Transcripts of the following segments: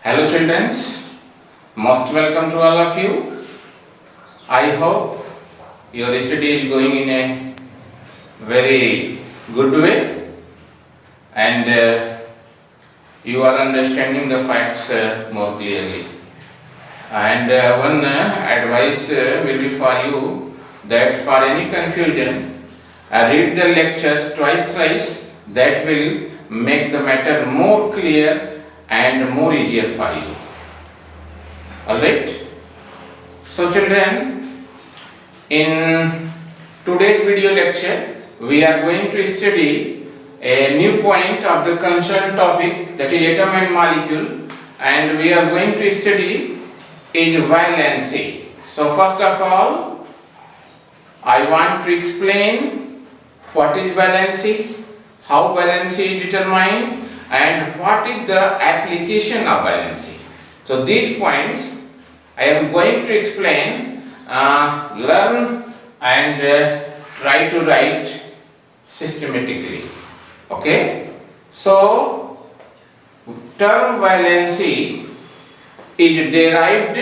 Hello children, most welcome to all of you. I hope your study is going in a very good way and you are understanding the facts more clearly. And one advice will be for you that for any confusion, read the lectures twice thrice. That will make the matter more clear and more easier for you. Alright? So children, in today's video lecture, we are going to study a new point of the concerned topic, that is atom and molecule, and we are going to study is valency. So first of all, I want to explain what is valency, how valency is determined, and what is the application of valency. So these points I am going to explain, learn and try to write systematically. Okay? So term valency is derived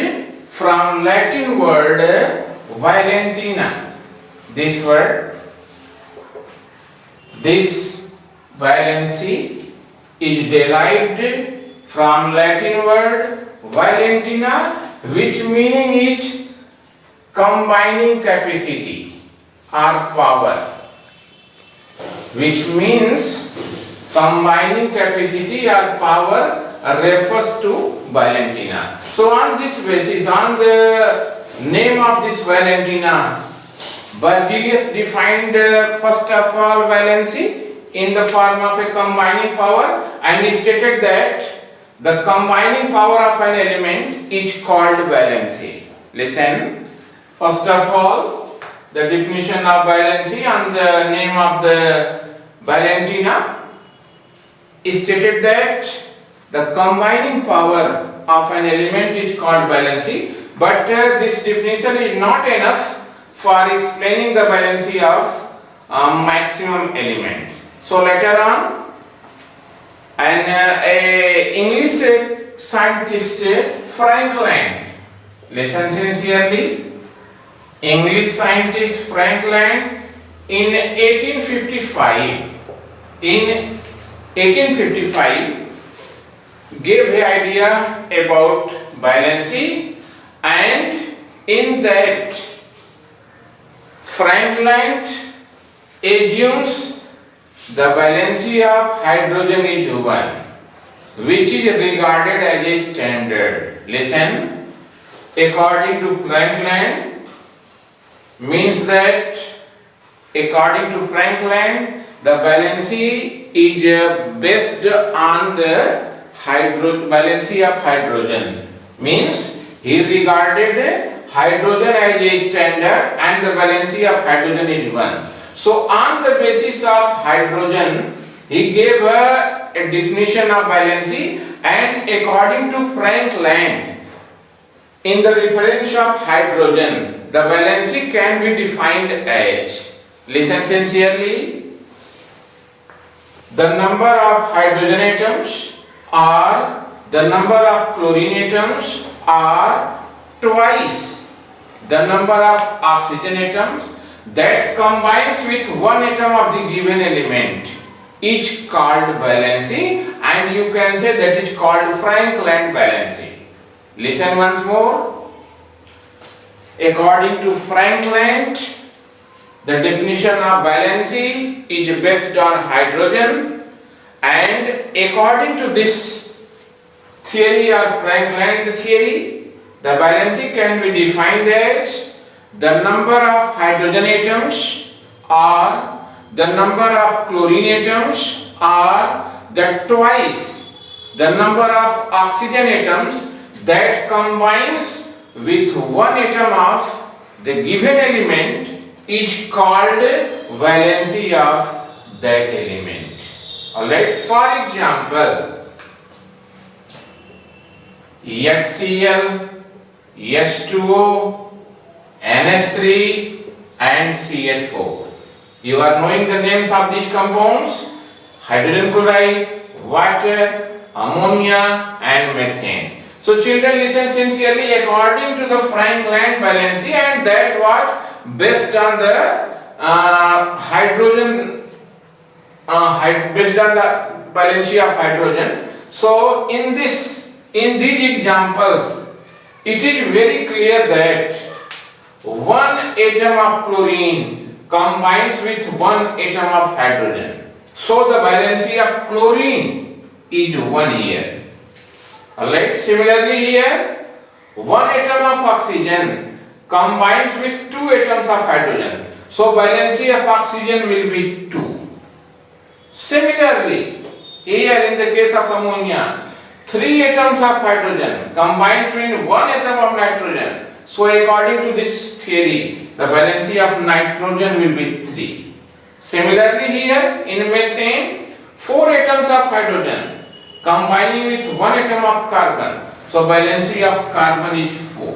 from Latin word valentina. This word, this valency is derived from Latin word valentina, which meaning is combining capacity or power, which means combining capacity or power refers to valentina. So on this basis, on the name of this valentina, Berzelius defined first of all valency in the form of a combining power, and he stated that the combining power of an element is called valency. Listen, first of all, the definition of valency and the name of the valentina stated that the combining power of an element is called valency, but this definition is not enough for explaining the valency of maximum element. So later on, an English scientist, Frank Land, listen sincerely, English scientist Frank Land in 1855 gave the idea about valency, and in that Frank Land assumes the valency of hydrogen is 1, which is regarded as a standard. Listen, according to Frank Land, means that according to Frank Land, the valency is based on the valency of hydrogen. Means he regarded hydrogen as a standard and the valency of hydrogen is 1. So on the basis of hydrogen, he gave a definition of valency, and according to Frank Land, in the reference of hydrogen, the valency can be defined as, listen sincerely, the number of hydrogen atoms or the number of chlorine atoms are twice the number of oxygen atoms that combines with one atom of the given element, each called valency, and you can say that is called Frank Land valency. Listen once more. According to Frank Land, the definition of valency is based on hydrogen, and according to this theory or Frank Land theory, the valency can be defined as the number of hydrogen atoms or the number of chlorine atoms or the twice the number of oxygen atoms that combines with one atom of the given element is called valency of that element. Alright, for example, HCl, H2O, NH3 and CH4. You are knowing the names of these compounds: hydrogen chloride, water, ammonia and methane. So children, listen sincerely. According to the Frank-Land valency, and that was based on the hydrogen, based on the valency of hydrogen. So in these examples, it is very clear that one atom of chlorine combines with one atom of hydrogen. So the valency of chlorine is 1 here. Alright, similarly here, one atom of oxygen combines with two atoms of hydrogen. So valency of oxygen will be 2. Similarly, here in the case of ammonia, 3 atoms of hydrogen combines with one atom of nitrogen. So according to this theory, the valency of nitrogen will be 3. Similarly here in methane, 4 atoms of hydrogen combining with one atom of carbon. So valency of carbon is 4.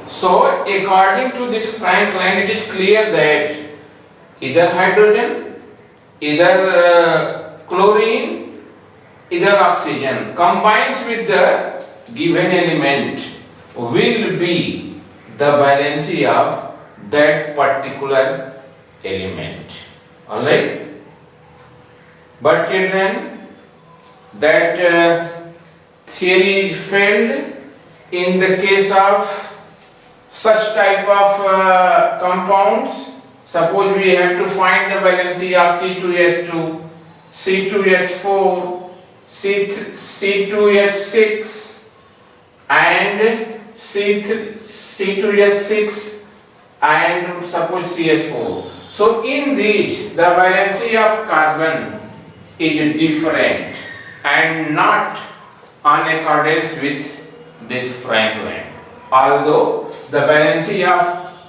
So according to this Frank-Land, it is clear that either hydrogen, either chlorine, either oxygen combines with the given element will be the valency of that particular element. Alright? But children, that theory is failed in the case of such type of compounds. Suppose we have to find the valency of C2H2, C2H4, C2H6 and C2H6 and suppose CH4. So in these the valency of carbon is different and not on accordance with this Frank-Land. Although the valency of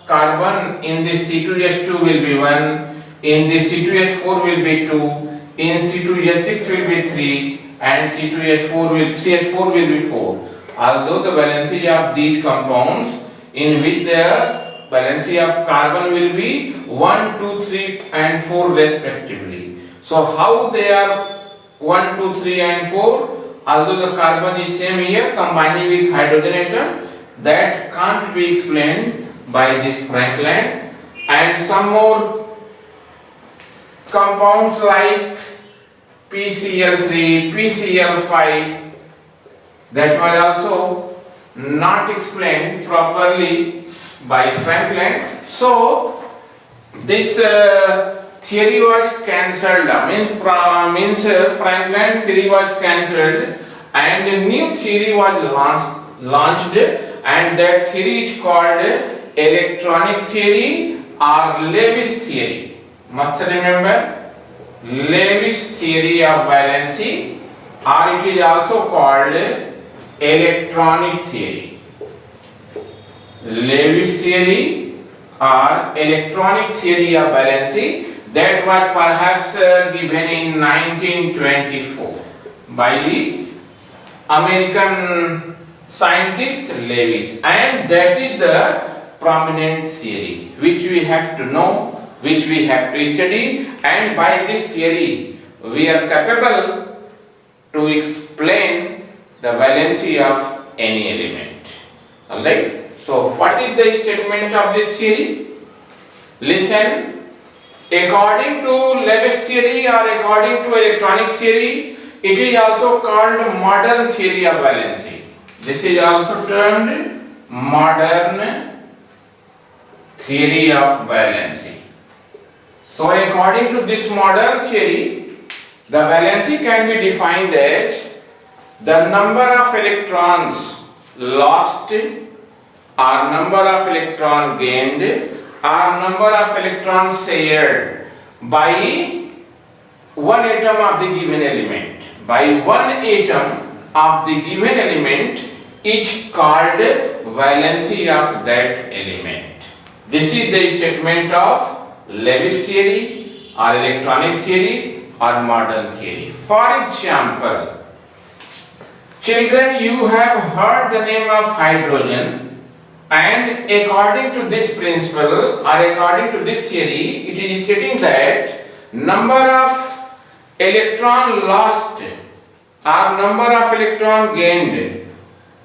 carbon in this C2H2 will be 1, in this C2H4 will be 2, in C2H6 will be 3 and CH4 will be 4. Although the valency of these compounds in which the valency of carbon will be 1, 2, 3 and 4 respectively. So how they are 1, 2, 3 and 4? Although the carbon is same here combining with hydrogen atom, that can't be explained by this Frank-Land. And some more compounds like PCl3, PCl5, that was also not explained properly by Frank-Land. So this theory was cancelled, means Frank-Land theory was cancelled and a new theory was launched, and that theory is called electronic theory or Lewis theory. Must remember, Lewis theory of valency, or it is also called electronic theory. Lewis theory or electronic theory of valency, that was perhaps given in 1924 by American scientist Lewis, and that is the prominent theory which we have to know, which we have to study, and by this theory we are capable to explain the valency of any element. Alright? So what is the statement of this theory? Listen. According to Lewis theory or according to electronic theory, it is also called modern theory of valency. This is also termed modern theory of valency. So according to this modern theory, the valency can be defined as the number of electrons lost or number of electrons gained or number of electrons shared by one atom of the given element. By one atom of the given element is called valency of that element. This is the statement of Lewis theory or electronic theory or modern theory. For example, children, you have heard the name of hydrogen, and according to this principle or according to this theory, it is stating that number of electron lost or number of electron gained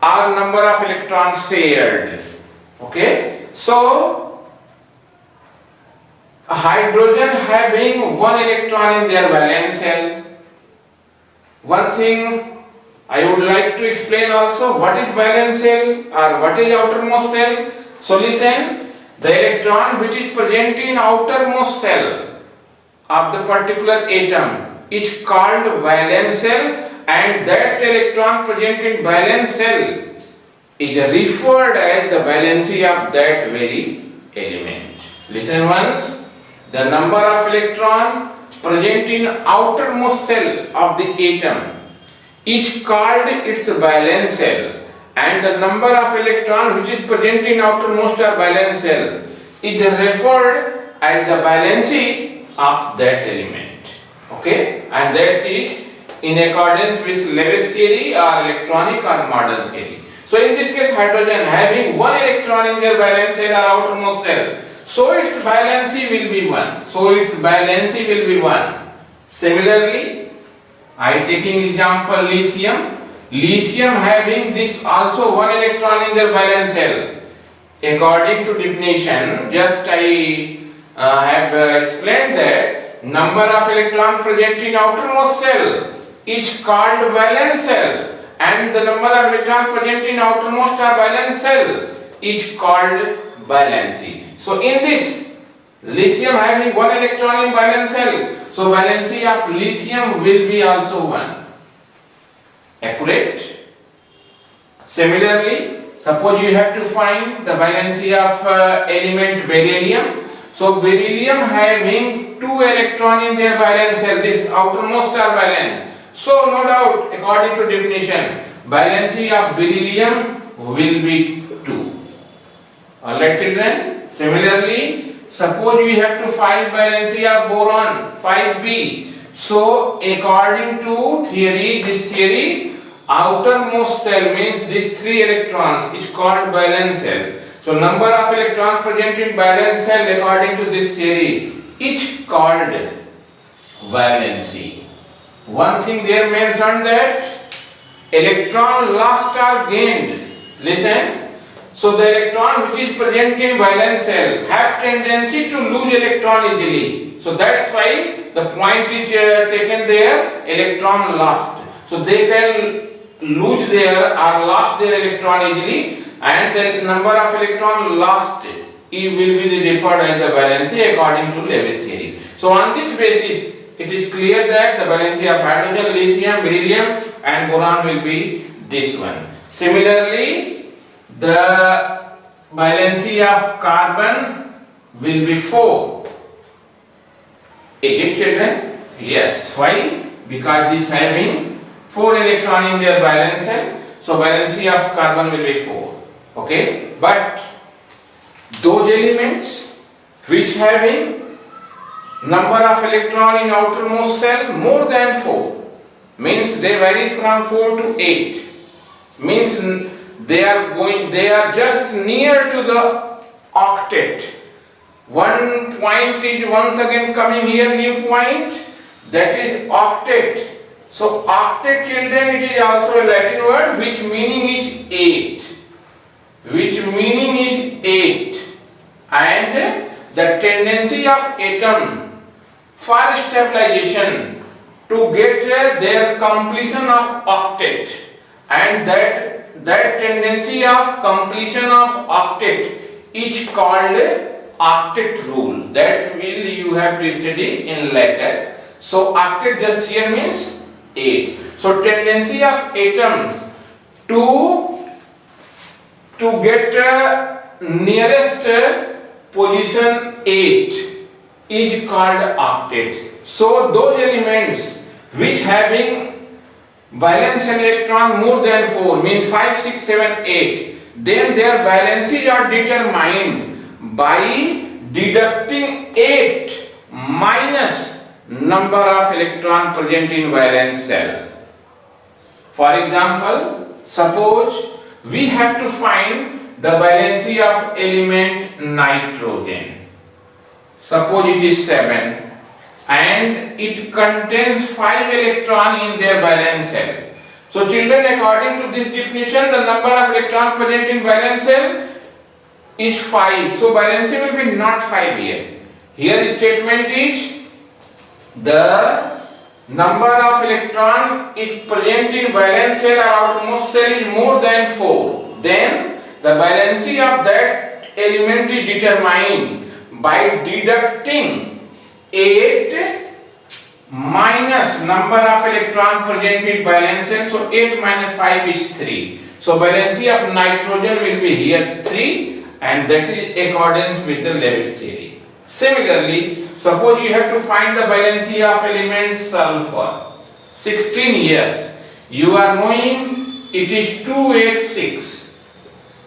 or number of electrons shared. Okay, so hydrogen having one electron in their valence shell. One thing I would like to explain also, what is valence shell or what is outermost shell? Solution: the electron which is present in outermost shell of the particular atom is called valence shell, and that electron present in valence shell is referred as the valency of that very element. Listen once. The number of electron present in outermost shell of the atom is called its valence shell, and the number of electron which is present in outermost or valence shell is referred as the valency of that element. Okay, and that is in accordance with Lewis theory or electronic or modern theory. So in this case, hydrogen having one electron in their valence shell or outermost shell, so its valency will be 1. So its valency will be 1. Similarly, I taking example lithium. Lithium having this also one electron in their valence shell. According to definition, just I have explained that number of electron present in outermost shell is called valence shell, and the number of electron present in outermost or valence shell is called valency. So in this, lithium having one electron in valence shell, so valency of lithium will be also 1. Accurate? Similarly, suppose you have to find the valency of element beryllium. So beryllium having 2 electron in their valence shell, this outermost or valence. So no doubt, according to definition, valency of beryllium will be 2. Alright children. Similarly, suppose we have to find valency of boron 5p. So according to theory, this theory, outermost shell means this 3 electrons is called valence shell. So number of electrons present in valence shell according to this theory is called valency. One thing there mentioned that electron lost or gained. Listen. So the electron which is present in valence shell have tendency to lose electron easily. So that's why the point is taken there, electron lost. So they can lose their or lost their electron easily, and the number of electron lost it will be referred as the valency according to Lewis theory. So on this basis, it is clear that the valency of hydrogen, lithium, beryllium and boron will be this one. Similarly, the valency of carbon will be 4. Is it children? Yes. Why? Because this having 4 electron in their valence shell, so valency of carbon will be 4. Okay? But those elements which having number of electron in outermost shell more than 4, means they vary from 4 to 8, means they are just near to the octet. One point is once again coming here, new point, that is octet. So octet children, it is also a Latin word which meaning is 8. Which meaning is 8. And the tendency of atom for stabilization to get their completion of octet, and that tendency of completion of octet is called octet rule. That will you have to study in later. So octet just here means 8. So tendency of atoms to get nearest position 8 is called octet. So those elements which having valence electron more than 4, means 5, 6, 7, 8, then their valencies are determined by deducting 8 minus number of electron present in valence shell. For example, suppose we have to find the valency of element nitrogen. Suppose it is 7 and it contains 5 electron in their valence shell. So children, according to this definition, the number of electrons present in valence shell is 5. So valency will be not 5 here. Here the statement is the number of electrons is present in valence shell or outermost shell is more than 4. Then the valency of that element is determined by deducting 8 minus number of electron present in valence shell. So 8 minus 5 is 3. So valency of nitrogen will be here 3, and that is accordance with the Lewis theory. Similarly, suppose you have to find the valency of element sulfur. 16 years. You are knowing it is 286.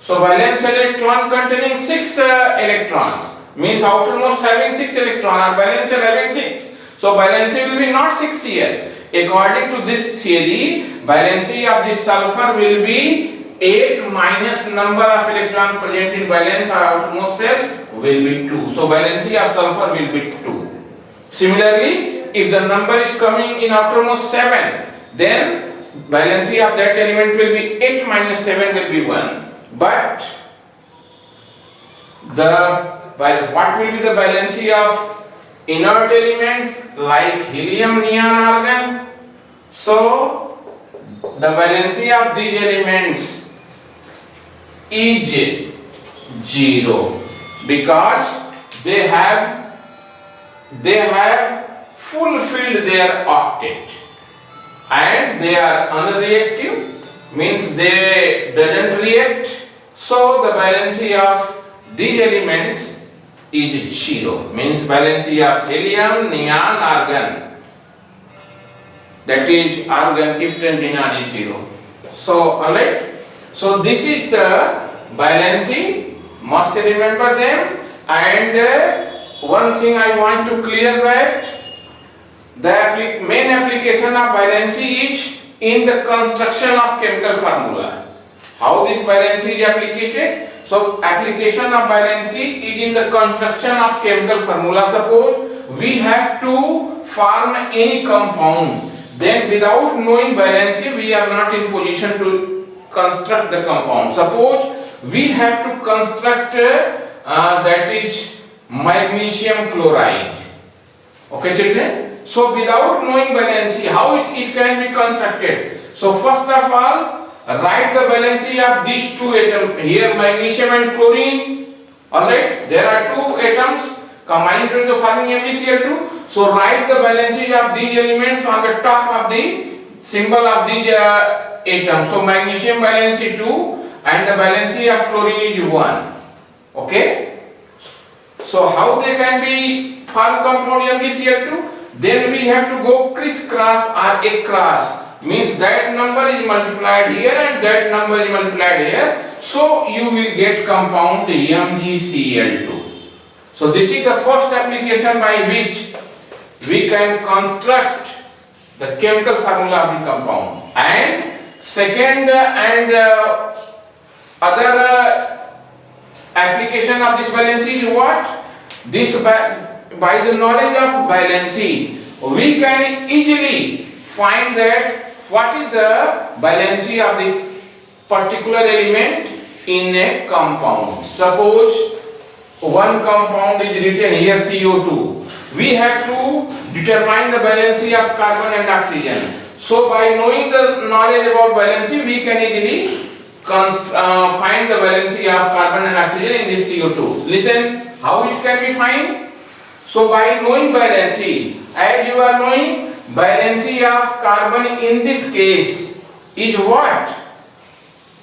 So valence electron containing 6 electrons means outermost having 6 electrons, or valence shell having 6. So valency will be not 6 here. According to this theory, valency of this sulfur will be 8 minus number of electron present in valence or outermost shell will be 2. So valency of sulfur will be 2. Similarly, if the number is coming in outermost 7, then valency of that element will be 8 minus 7 will be 1. But what will be the valency of inert elements like helium, neon, argon? So the valency of these elements is 0 because they have fulfilled their octet and they are unreactive, means they doesn't react. So the valency of these elements is 0, means valency of helium, neon, argon, that is argon, krypton, neon is 0. So alright. So this is the valency, must remember them. And one thing I want to clear that the main application of valency is in the construction of chemical formula. How this valency is applied? So application of valency is in the construction of chemical formula. Suppose we have to form any compound, then without knowing valency we are not in position to construct the compound. Suppose we have to construct that is magnesium chloride. Okay children? So without knowing valency, how it can be constructed? So first of all, write the valency of these two atoms here, magnesium and chlorine. Alright, there are two atoms combined to forming MgCl2. So write the valency of these elements on the top of the symbol of these atoms. So magnesium valency 2 and the valency of chlorine is 1. Okay. So how they can be form compound MgCl2? Then we have to go crisscross or across, means that number is multiplied here and that number is multiplied here. So you will get compound MgCl2. So this is the first application by which we can construct the chemical formula of the compound. And second and other application of this valency is what? This by the knowledge of valency, we can easily find that what is the valency of the particular element in a compound. Suppose one compound is written here CO2. We have to determine the valency of carbon and oxygen. So by knowing the knowledge about valency, we can easily find the valency of carbon and oxygen in this CO2. Listen how it can be found. So by knowing valency, as you are knowing, valency of carbon in this case is what?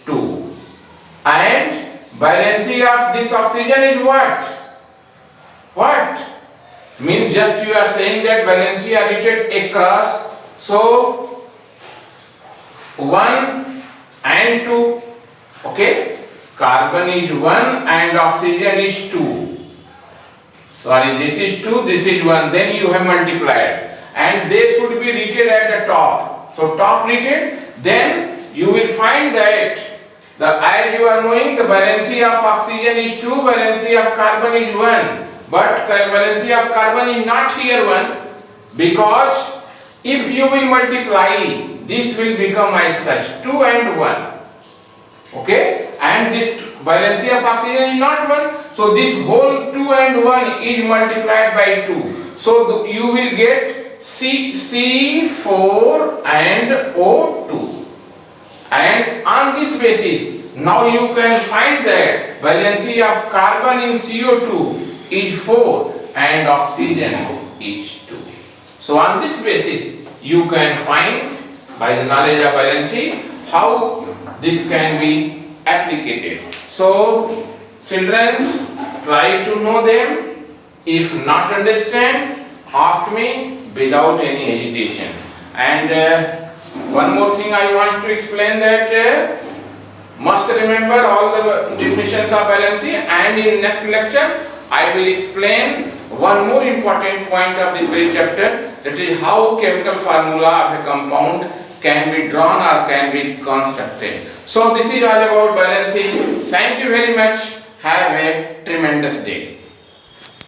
2. And valency of this oxygen is what? What? Means just you are saying that valency are written across. So 1 and 2. Okay? Carbon is 1 and oxygen is 2. Sorry, this is 2, this is 1. Then you have multiplied. And they should be written at the top. So top written, then you will find that as you are knowing, the valency of oxygen is 2, valency of carbon is 1. But the valency of carbon is not here 1, because if you will multiply this will become as such 2 and 1. Okay, and this valency of oxygen is not 1, so this whole 2 and 1 is multiplied by 2. So you will get C4 and O2, and on this basis now you can find that valency of carbon in CO2 is 4 and oxygen is 2. So on this basis you can find, by the knowledge of valency, how this can be applicated. So children, try to know them. If not understand, ask me without any hesitation. And one more thing I want to explain, that must remember all the definitions of valency, and in next lecture I will explain one more important point of this very chapter, that is how chemical formula of a compound can be drawn or can be constructed. So this is all about valency. Thank you very much. Have a tremendous day.